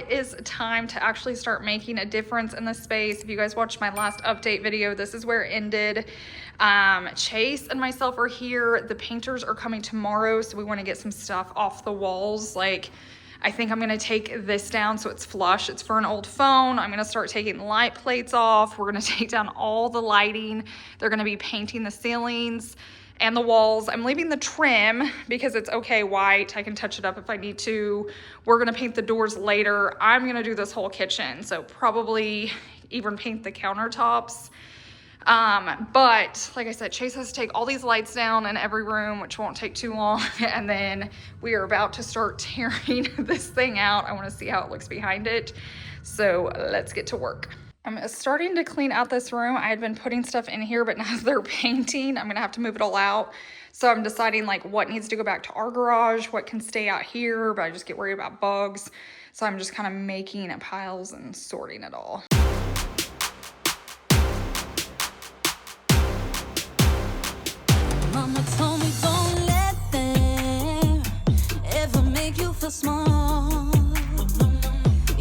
it is time to actually start making a difference in the space. If you guys watched my last update video, this is where it ended. Chase and myself are here. The painters are coming tomorrow, so we want to get some stuff off the walls. Like, I think I'm gonna take this down so it's flush. It's for an old phone. I'm gonna start taking light plates off. We're gonna take down all the lighting. They're gonna be painting the ceilings and the walls. I'm leaving the trim because it's okay white. I can touch it up if I need to. We're gonna paint the doors later. I'm gonna do this whole kitchen, so probably even paint the countertops. But like I said, Chase has to take all these lights down in every room, which won't take too long. And then we are about to start tearing this thing out. I want to see how it looks behind it. So let's get to work. I'm starting to clean out this room. I had been putting stuff in here, but now they're painting, I'm gonna have to move it all out. So I'm deciding like what needs to go back to our garage, what can stay out here, but I just get worried about bugs. So I'm just kind of making piles and sorting it all. Mama told me don't let them ever make you feel small.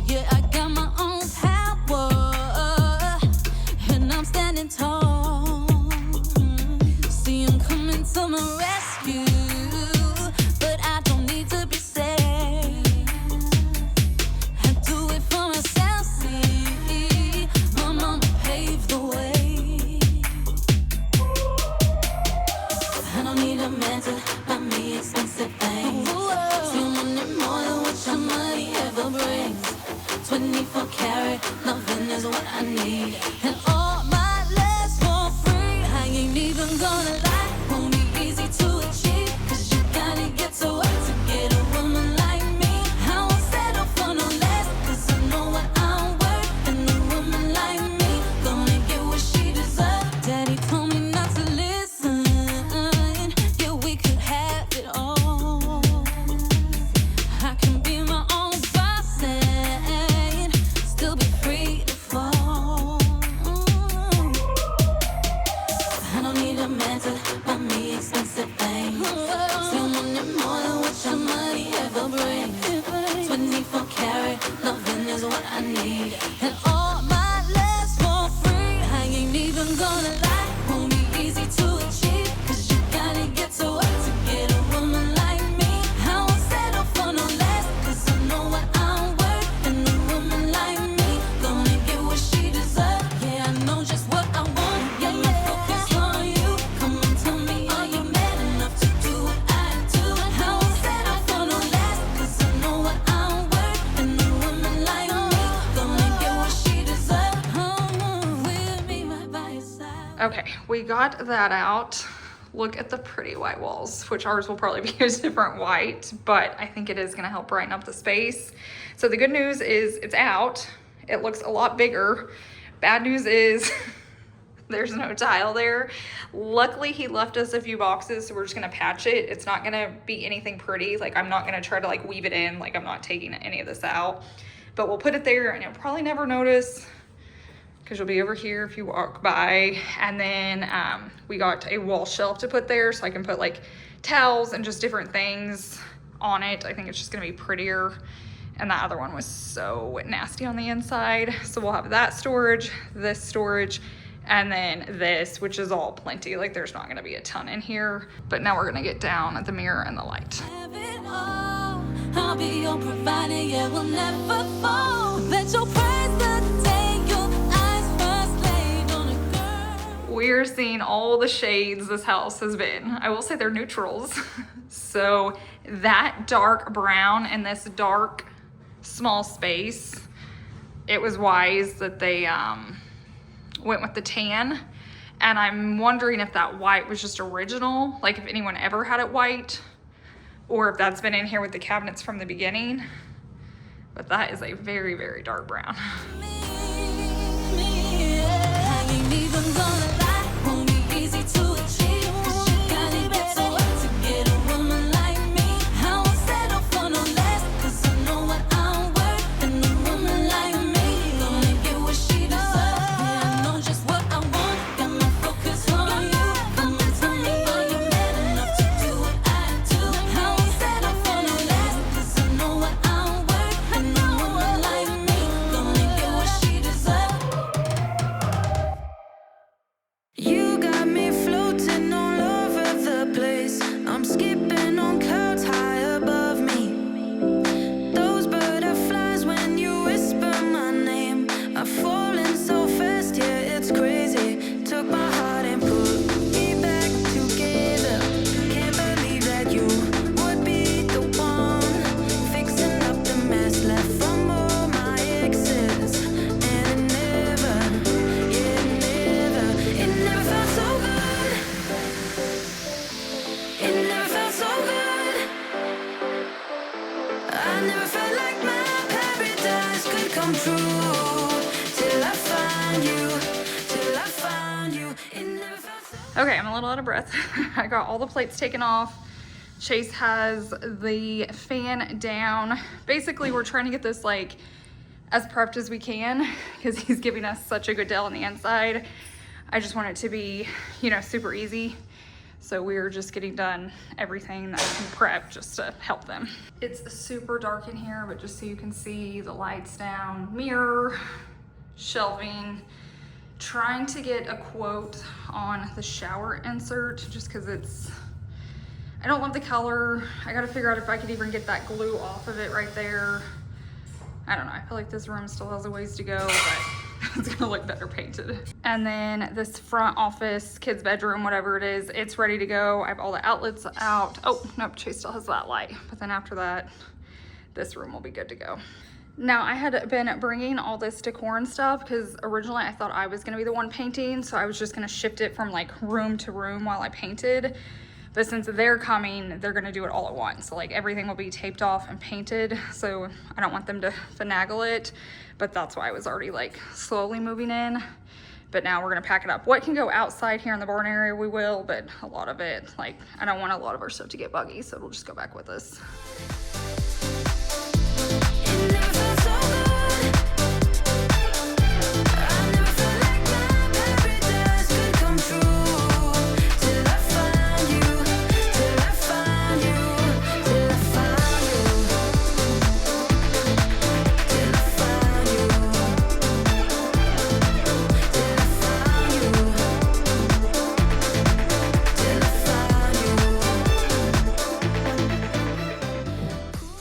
Yeah, I got my own power and I'm standing tall. See, I'm coming to my rescue, but I don't need to be saved. I do it for myself, see. My mama paved the way. I don't need a man to buy me expensive things. Still wanting more than what your money ever brings. 24 karat, nothing is what I need. And all my less for free. I ain't even gonna lie, won't be easy to achieve. Cause you gotta get to work to get a woman like me. I won't settle for no less, cause I know what I'm worth. And a woman like me gonna get what she deserves. Daddy told me not to listen. Yeah, we could have it all. I can be my own boss and still be free to fall. I don't need a man to buy me expensive things. Still wanting more than what your money ever brings. 24 karat, loving is what I need. And all my less for free. I ain't even gonna lie, won't be easy to achieve. Cause you gotta get to work to get a woman like me. I won't settle for no less, cause I know what I'm worth. And a woman like me gonna get what she deserves. Yeah, I know just what I want. Yeah, my focus on you. Come and tell me, are you man enough to do what I do? I won't settle for no less, cause I know what I'm worth. And a woman like me gonna get what she deserves. With me right by your side. Okay, we got that out. Look at the pretty white walls, which ours will probably be a different white, but I think it is gonna help brighten up the space. So the good news is it's out. It looks a lot bigger. Bad news is there's no tile there. Luckily, he left us a few boxes, so we're just gonna patch it. It's not gonna be anything pretty. Like, I'm not gonna try to like weave it in. Like, I'm not taking any of this out, but we'll put it there and you'll probably never notice because you'll be over here if you walk by. And then we got a wall shelf to put there so I can put like towels and just different things on it. I think it's just gonna be prettier. And that other one was so nasty on the inside. So we'll have that storage, this storage, and then this, which is all plenty. Like, there's not gonna be a ton in here. But now we're gonna get down at the mirror and the light. Have it all. I'll be your provider, yeah, we'll never fall. Let your praise the day your eyes first laid on a girl. We're seeing all the shades this house has been. I will say they're neutrals. So that dark brown and this dark small space, it was wise that they went with the tan. And I'm wondering if that white was just original, like if anyone ever had it white, or if that's been in here with the cabinets from the beginning. But that is a very, very dark brown. I ain't even gonna lie, won't be easy to achieve. Cause you gotta get to work to get a woman like me. I won't settle for no less, cause I know what I'm worth. And a woman like me gonna get what she deserves. Yeah, I know just what I want, got my focus on you. Come and tell me, are you man enough to do what I do? I won't settle for no less, cause I know what I'm worth. And a woman like Okay, I'm a little out of breath. I got all the plates taken off. Chase has the fan down. Basically, we're trying to get this like as prepped as we can because he's giving us such a good deal on the inside. I just want it to be, you know, super easy. So we're just getting done everything that I can prep just to help them. It's super dark in here, but just so you can see the lights down, mirror, shelving. Trying to get a quote on the shower insert just because I don't love the color. I gotta figure out if I could even get that glue off of it right there. I don't know, I feel like this room still has a ways to go, but it's gonna look better painted. And then this front office, kids' bedroom, whatever it is, it's ready to go. I have all the outlets out. Oh, nope, Chase still has that light. But then after that, this room will be good to go. Now, I had been bringing all this decor and stuff because originally I thought I was gonna be the one painting, so I was just gonna shift it from like room to room while I painted. But since they're coming, they're gonna do it all at once. So like everything will be taped off and painted, so I don't want them to finagle it. But that's why I was already like slowly moving in. But now we're gonna pack it up. What can go outside here in the barn area, we will, but a lot of it, like I don't want a lot of our stuff to get buggy, so it'll just go back with us.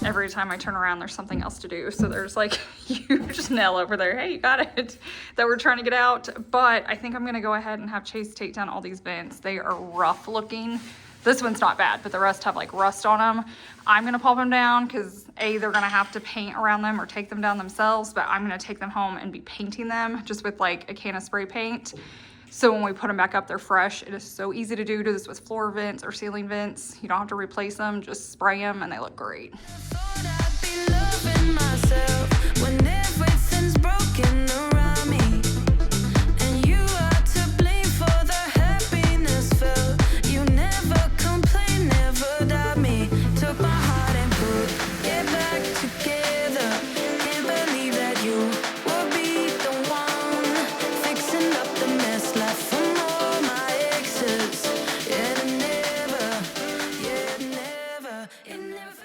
Every time I turn around, there's something else to do. So there's like huge nail over there. Hey, you got it. That we're trying to get out. But I think I'm gonna go ahead and have Chase take down all these vents. They are rough looking. This one's not bad, but the rest have like rust on them. I'm gonna pop them down because A, they're gonna have to paint around them or take them down themselves, but I'm gonna take them home and be painting them just with like a can of spray paint. So when we put them back up, they're fresh. It is so easy to do this with floor vents or ceiling vents. You don't have to replace them, just spray them and they look great.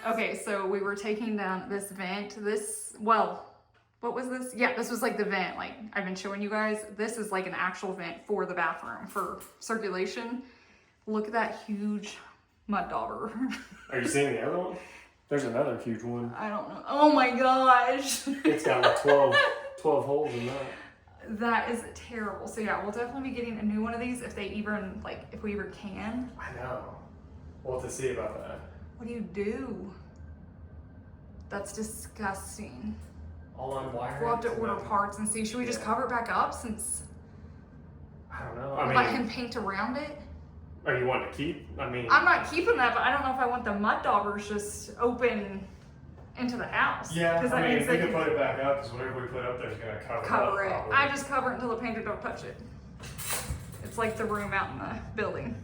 Okay, so we were taking down this vent. Well, what was this? Yeah, this was like the vent, like I've been showing you guys. This is like an actual vent for the bathroom for circulation. Look at that huge mud dauber. Are you seeing the other one? There's another huge one. I don't know. Oh my gosh. It's got like 12 holes in that. That is terrible. So yeah, we'll definitely be getting a new one of these if we even can. I know. We'll have to see about that. What do you do? That's disgusting. All on wire. We'll have to order parts and see. Should we just cover it back up since? I don't know. Let him paint around it? Are you wanting to keep? I'm not keeping that, but I don't know if I want the mud daubers just open into the house. Yeah, I mean, we can put it back up because whatever we put up there is going to cover it. Probably. I just cover it until the painter don't touch it. It's like the room out in the building.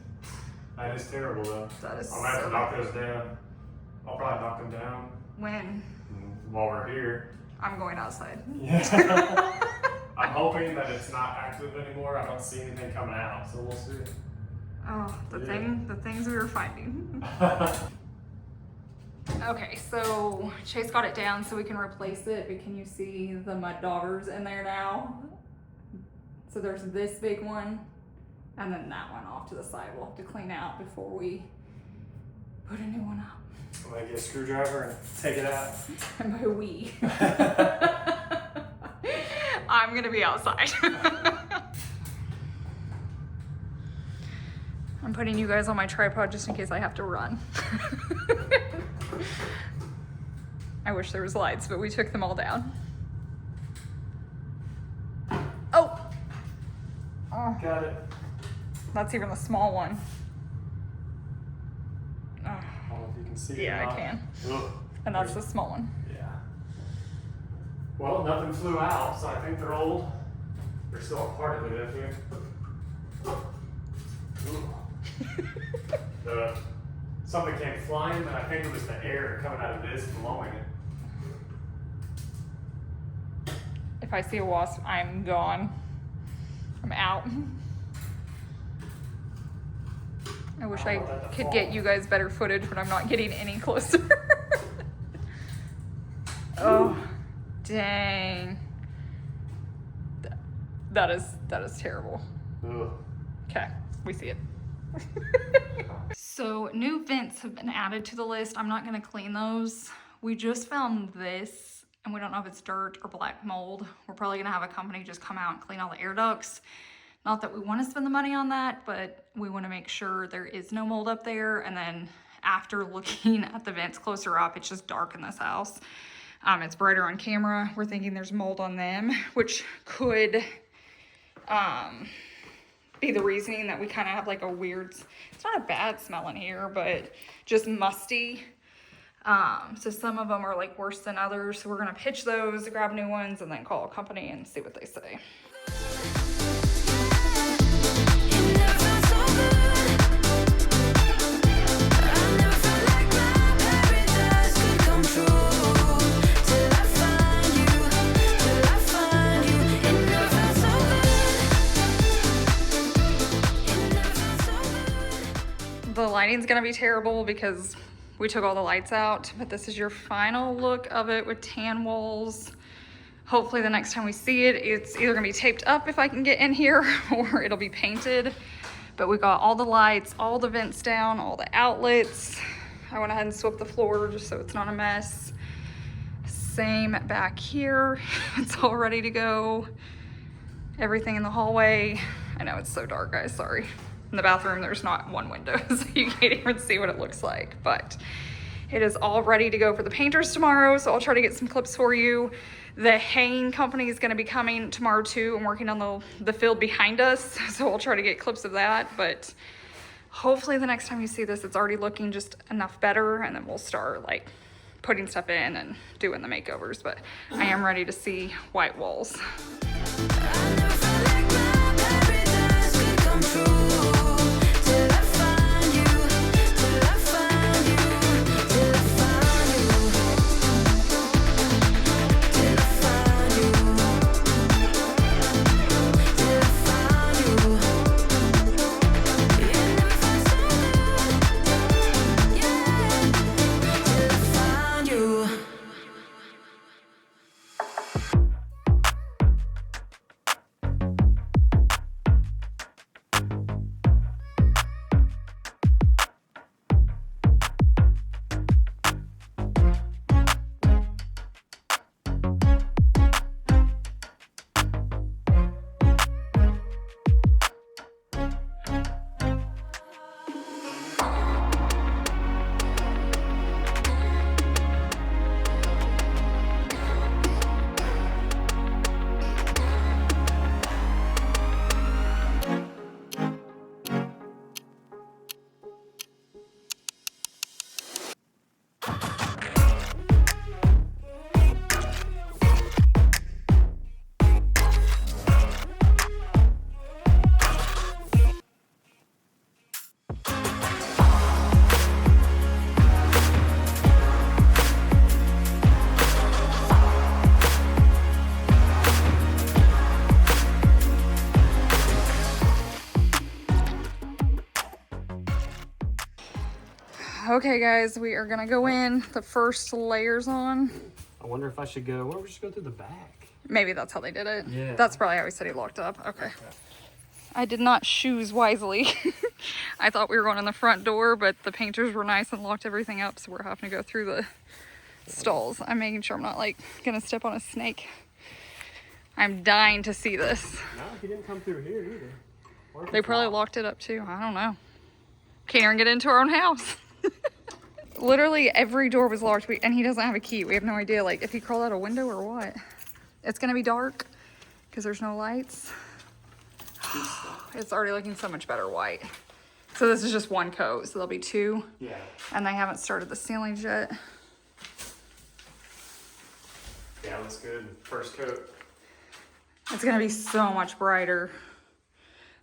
That is terrible though. That is I'm going to have to knock those down. I'll probably knock them down. When? While we're here. I'm going outside. Yeah. I'm hoping that it's not active anymore. I don't see anything coming out, so we'll see. Oh, the things we were finding. Okay, so Chase got it down so we can replace it, but can you see the mud daubers in there now? So there's this big one, and then that one off to the side we'll have to clean out before we put a new one up. I'm gonna get a screwdriver and take it out. And by we, I'm gonna be outside. I'm putting you guys on my tripod just in case I have to run. I wish there was lights, but we took them all down. Oh! Got it. That's even the small one. I don't know if you can see it. Yeah, I can. Ugh. And that's the small one. Yeah. Well, nothing flew out, so I think they're old. They're still a part of it, I think. Something came flying, and I think it was the air coming out of this blowing it. If I see a wasp, I'm gone. I'm out. I wish I could get you guys better footage, but I'm not getting any closer. Oh, dang. That is terrible. Ugh. Okay, we see it. So new vents have been added to the list. I'm not gonna clean those. We just found this and we don't know if it's dirt or black mold. We're probably gonna have a company just come out and clean all the air ducts. Not that we wanna spend the money on that, but we wanna make sure there is no mold up there. And then after looking at the vents closer up, it's just dark in this house. It's brighter on camera. We're thinking there's mold on them, which could be the reasoning that we kind of have like a weird, it's not a bad smell in here, but just musty. So some of them are like worse than others. So we're gonna pitch those, grab new ones, and then call a company and see what they say. The lighting's gonna be terrible because we took all the lights out, but this is your final look of it with tan walls. Hopefully the next time we see it, it's either gonna be taped up if I can get in here or it'll be painted. But we got all the lights, all the vents down, all the outlets. I went ahead and swept the floor just so it's not a mess. Same back here, it's all ready to go. Everything in the hallway. I know it's so dark, guys, sorry. In the bathroom, there's not one window, so you can't even see what it looks like, but it is all ready to go for the painters tomorrow, so I'll try to get some clips for you. The haying company is gonna be coming tomorrow too and working on the field behind us, so I'll try to get clips of that, but hopefully the next time you see this, it's already looking just enough better, and then we'll start like putting stuff in and doing the makeovers, but I am ready to see white walls. Okay guys, we are gonna go in, the first layers on. I wonder if I should go, why don't we just go through the back? Maybe that's how they did it. Yeah. That's probably how he said he locked up. Okay. I did not choose wisely. I thought we were going in the front door, but the painters were nice and locked everything up, so we're having to go through the stalls. I'm making sure I'm not like gonna step on a snake. I'm dying to see this. No, he didn't come through here either. They probably locked it up too. I don't know. Can't even get into our own house. Literally every door was locked, and he doesn't have a key. We have no idea like if he crawled out a window or what. It's gonna be dark because there's no lights. It's already looking so much better white. So this is just one coat, so there'll be two. Yeah. And they haven't started the ceilings yet. Yeah, looks good. First coat. It's gonna be so much brighter.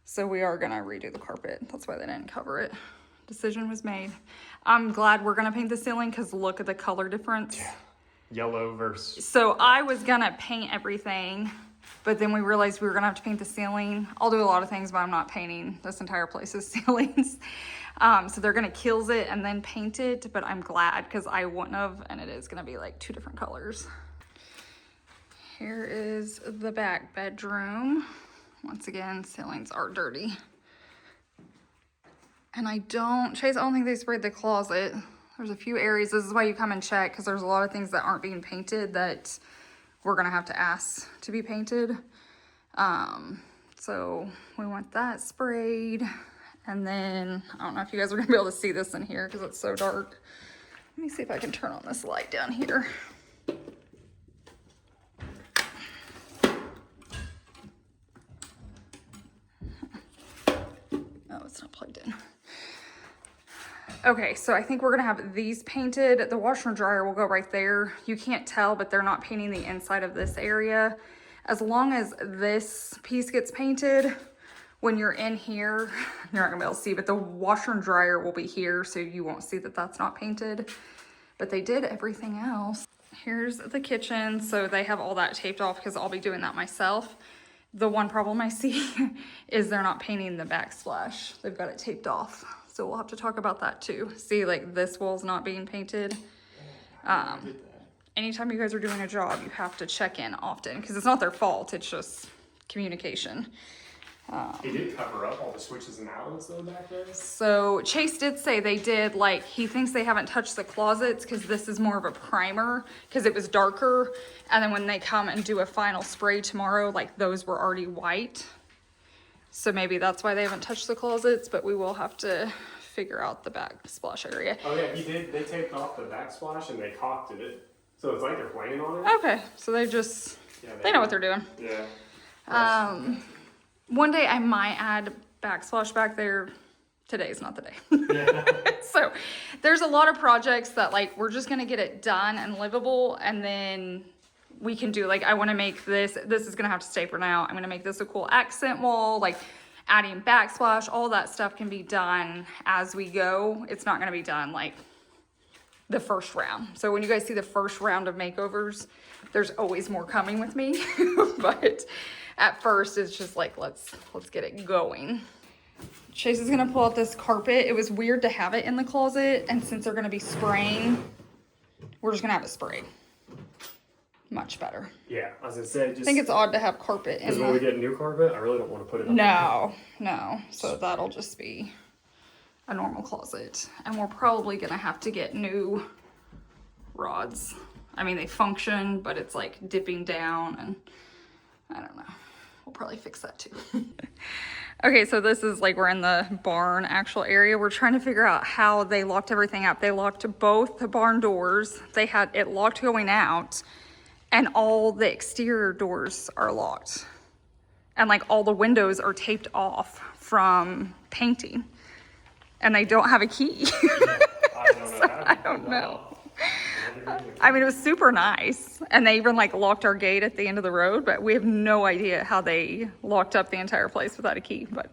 So we are gonna redo the carpet. That's why they didn't cover it. Decision was made. I'm glad we're gonna paint the ceiling because look at the color difference. Yeah. Yellow versus. So I was gonna paint everything, but then we realized we were gonna have to paint the ceiling. I'll do a lot of things, but I'm not painting this entire place's ceilings. So they're gonna kills it and then paint it, but I'm glad because I wouldn't have, and it is gonna be like 2 different colors. Here is the back bedroom. Once again, ceilings are dirty. And Chase, I don't think they sprayed the closet. There's a few areas, this is why you come and check, because there's a lot of things that aren't being painted that we're gonna have to ask to be painted. So we want that sprayed. And then, I don't know if you guys are gonna be able to see this in here because it's so dark. Let me see if I can turn on this light down here. Oh, it's not plugged in. Okay, so I think we're gonna have these painted. The washer and dryer will go right there. You can't tell, but they're not painting the inside of this area. As long as this piece gets painted, when you're in here, you're not gonna be able to see, but the washer and dryer will be here, so you won't see that that's not painted. But they did everything else. Here's the kitchen. So they have all that taped off because I'll be doing that myself. The one problem I see is they're not painting the backsplash. They've got it taped off. So we'll have to talk about that too. See, like this wall's not being painted. Anytime you guys are doing a job, you have to check in often because it's not their fault. It's just communication. He did cover up all the switches and outlets though back there. So Chase did say they did, like, he thinks they haven't touched the closets because this is more of a primer because it was darker. And then when they come and do a final spray tomorrow, like those were already white. So maybe that's why they haven't touched the closets, but we will have to figure out the backsplash area. Oh yeah, he did. They taped off the backsplash and they caulked it. So it's like they're playing on it. Okay, so they just, they know what they're doing. Yeah. One day I might add backsplash back there. Today's not the day. Yeah. So there's a lot of projects that like we're just gonna get it done and livable, and then we can do, like, I want to make this is gonna have to stay for now. I'm gonna make this a cool accent wall, like adding backsplash, all that stuff can be done as we go. It's not gonna be done like the first round. So when you guys see the first round of makeovers, there's always more coming with me. But at first it's just like, let's get it going. Chase is gonna pull out this carpet. It was weird to have it in the closet, and since they're gonna be spraying, we're just gonna have it sprayed. Much better. Yeah, as I said, just. I think it's odd to have carpet in because when we get new carpet, I really don't want to put it on. No. So that'll just be a normal closet. And we're probably gonna have to get new rods. I mean, they function, but it's like dipping down, and I don't know. We'll probably fix that too. Okay, so this is like, we're in the barn actual area. We're trying to figure out how they locked everything up. They locked both the barn doors. They had it locked going out, and all the exterior doors are locked. And like all the windows are taped off from painting, and they don't have a key. I don't know. I mean, it was super nice. And they even like locked our gate at the end of the road, but we have no idea how they locked up the entire place without a key, but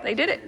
they did it.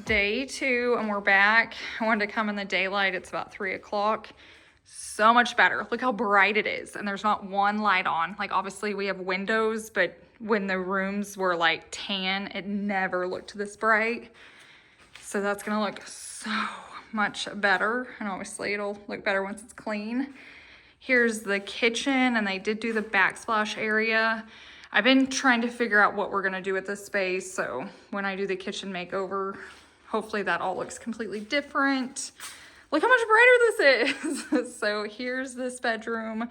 day 2 and we're back. I wanted to come in the daylight. It's about 3 o'clock. So much better. Look how bright it is. And there's not one light on. Like obviously we have windows, but when the rooms were like tan, it never looked this bright. So that's gonna look so much better. And obviously it'll look better once it's clean. Here's the kitchen, and they did do the backsplash area. I've been trying to figure out what we're gonna do with this space. So when I do the kitchen makeover, hopefully that all looks completely different. Look how much brighter this is. So here's this bedroom.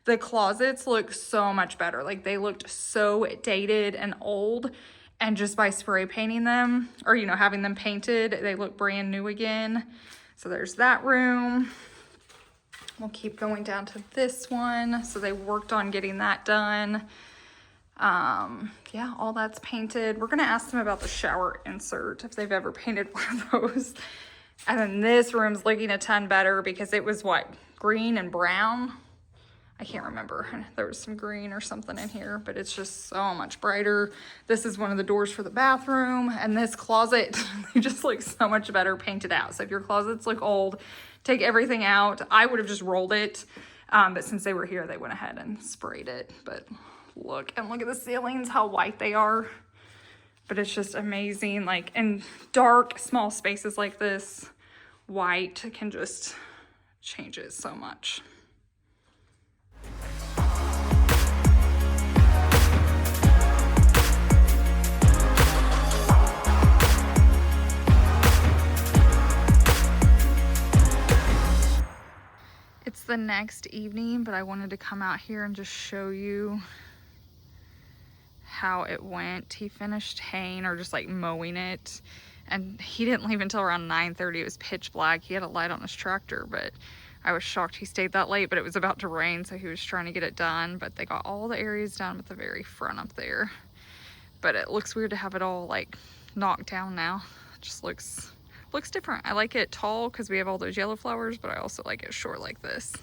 The closets look so much better. Like they looked so dated and old, and just by spray painting them, or you know, having them painted, they look brand new again. So there's that room. We'll keep going down to this one. So they worked on getting that done. Yeah, all that's painted. We're gonna ask them about the shower insert, if they've ever painted one of those. And then this room's looking a ton better because it was what, green and brown? I can't remember. There was some green or something in here, but it's just so much brighter. This is one of the doors for the bathroom, and this closet, they just look so much better painted out. So if your closets look old, take everything out. I would have just rolled it, but since they were here, they went ahead and sprayed it. But look, and look at the ceilings, how white they are. But it's just amazing. Like in dark, small spaces like this, white can just change it so much. It's the next evening, but I wanted to come out here and just show you how it went. He finished haying, or just like mowing it, and he didn't leave until around 9:30. It was pitch black. He had a light on his tractor, but I was shocked he stayed that late, but it was about to rain, so he was trying to get it done. But they got all the areas done with the very front up there. But it looks weird to have it all like knocked down now. It just looks different. I like it tall because we have all those yellow flowers, but I also like it short like this.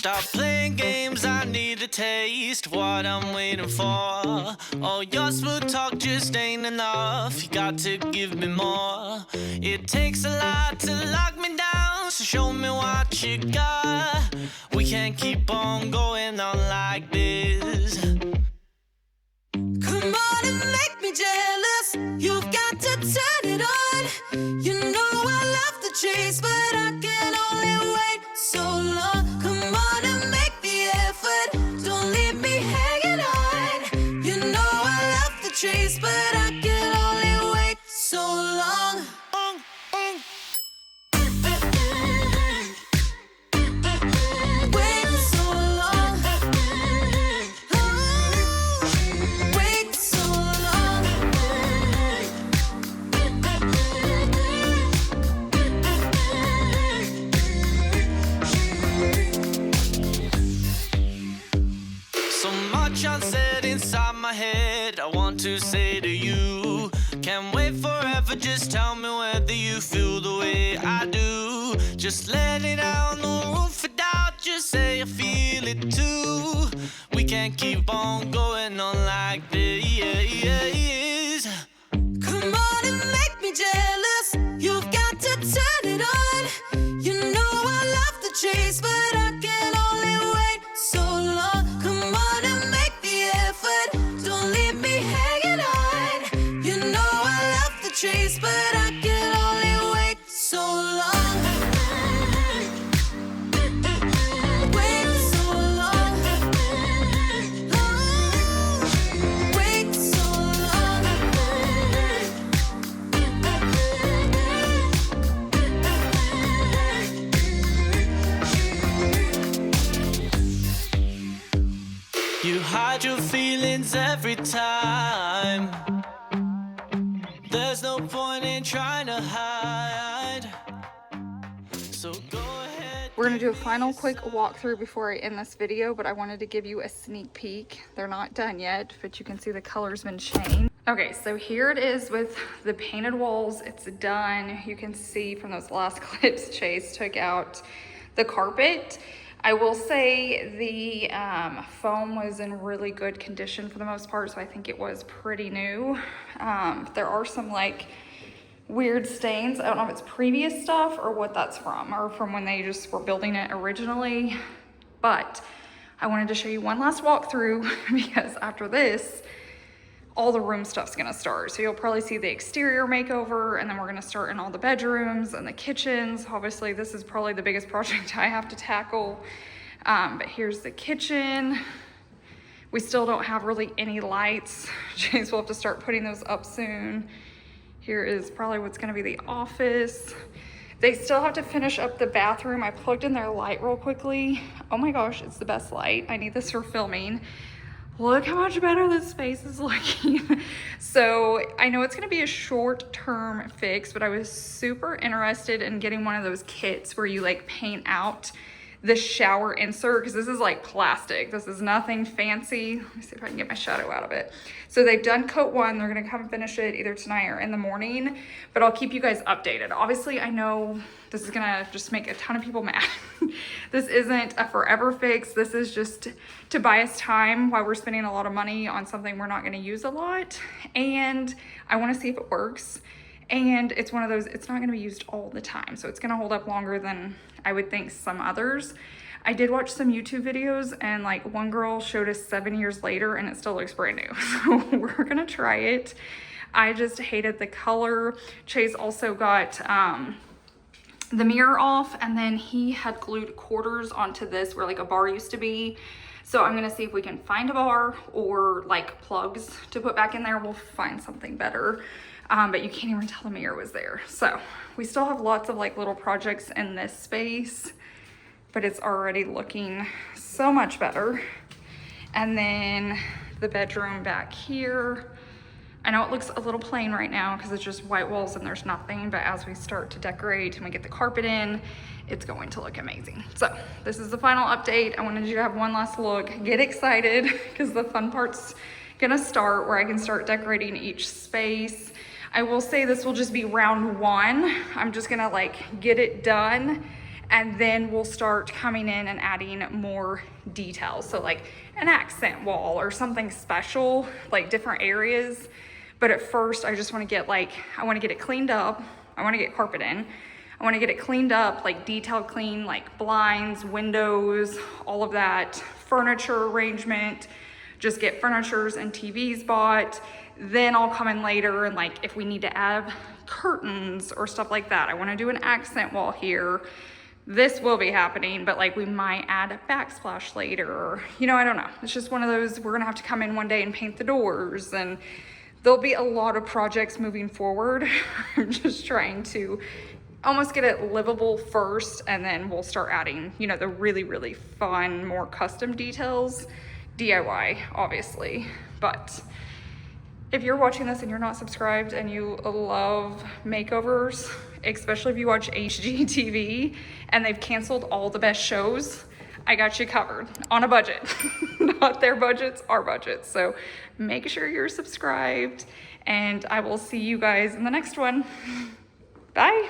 Stop playing games, I need to taste what I'm waiting for. Oh, your smooth talk just ain't enough. You got to give me more. It takes a lot to lock me down, so show me what you got. We can't keep on going on like this. Come on and make me jealous. You've got to turn it on. You know I love the chase, but I can only wait so long. Come on and make the effort. Don't leave me hanging on. You know I love the chase, but I can only wait so long. Wait so long. Wait so long. So much unsaid inside my head, I want to say to you. Can't wait forever, just tell me whether you feel the way I do. Just let it out, no room for doubt, just say I feel it too. We can't keep on going on like this. Come on and make me jealous. You've got to turn it on. You know I love the chase, but I can only wait so long. Come on and make the effort. Don't leave me hanging on. You know I love the chase, but I can only wait so long. Wait so long. Wait so long. You hide your feelings every time. There's no point in trying to hide. So go ahead. We're gonna do a final quick walkthrough before I end this video, but I wanted to give you a sneak peek. They're not done yet, but you can see the color's been changed. Okay, so here it is with the painted walls. It's done. You can see from those last clips, Chase took out the carpet. I will say the foam was in really good condition for the most part, so I think it was pretty new. There are some like weird stains. I don't know if it's previous stuff or what that's from, or from when they just were building it originally. But I wanted to show you one last walkthrough because after this, all the room stuff's gonna start. So you'll probably see the exterior makeover, and then we're gonna start in all the bedrooms and the kitchens. Obviously, this is probably the biggest project I have to tackle. But here's the kitchen. We still don't have really any lights. James will have to start putting those up soon. Here is probably what's gonna be the office. They still have to finish up the bathroom. I plugged in their light real quickly. Oh my gosh, it's the best light. I need this for filming. Look how much better this space is looking. So I know it's gonna be a short-term fix, but I was super interested in getting one of those kits where you like paint out the shower insert, because this is like plastic. This is nothing fancy. Let me see if I can get my shadow out of it. So they've done coat one. They're gonna come and finish it either tonight or in the morning, but I'll keep you guys updated. Obviously, I know this is gonna just make a ton of people mad. This isn't a forever fix. This is just to buy us time while we're spending a lot of money on something we're not gonna use a lot. And I wanna see if it works. And it's one of those, it's not gonna be used all the time. So it's gonna hold up longer than I would think some others. I did watch some YouTube videos, and like one girl showed us 7 years later and it still looks brand new. So we're gonna try it. I just hated the color. Chase also got the mirror off, and then he had glued quarters onto this where like a bar used to be. So I'm gonna see if we can find a bar or like plugs to put back in there. We'll find something better. But you can't even tell the mirror was there. So we still have lots of like little projects in this space, but it's already looking so much better. And then the bedroom back here, I know it looks a little plain right now because it's just white walls and there's nothing, but as we start to decorate and we get the carpet in, it's going to look amazing. So this is the final update. I wanted you to have one last look, get excited, because the fun part's gonna start where I can start decorating each space. I will say this will just be round one. I'm just gonna like get it done, and then we'll start coming in and adding more details. So like an accent wall or something special, like different areas. But at first I just want to get I want to get it cleaned up. I want to get carpet in. I want to get it cleaned up, like detailed clean, like blinds, windows, all of that, furniture arrangement, just get furnitures and TVs bought. Then I'll come in later and like if we need to add curtains or stuff like that. I want to do an accent wall here. This will be happening, but like we might add a backsplash later, or, you know, I don't know. It's just one of those, we're gonna have to come in one day and paint the doors, and there'll be a lot of projects moving forward. I'm just trying to almost get it livable first, and then we'll start adding, you know, the really, really fun, more custom details, DIY, obviously. But if you're watching this and you're not subscribed and you love makeovers, especially if you watch HGTV and they've canceled all the best shows, I got you covered on a budget. Not their budgets, our budgets. So make sure you're subscribed, and I will see you guys in the next one. Bye.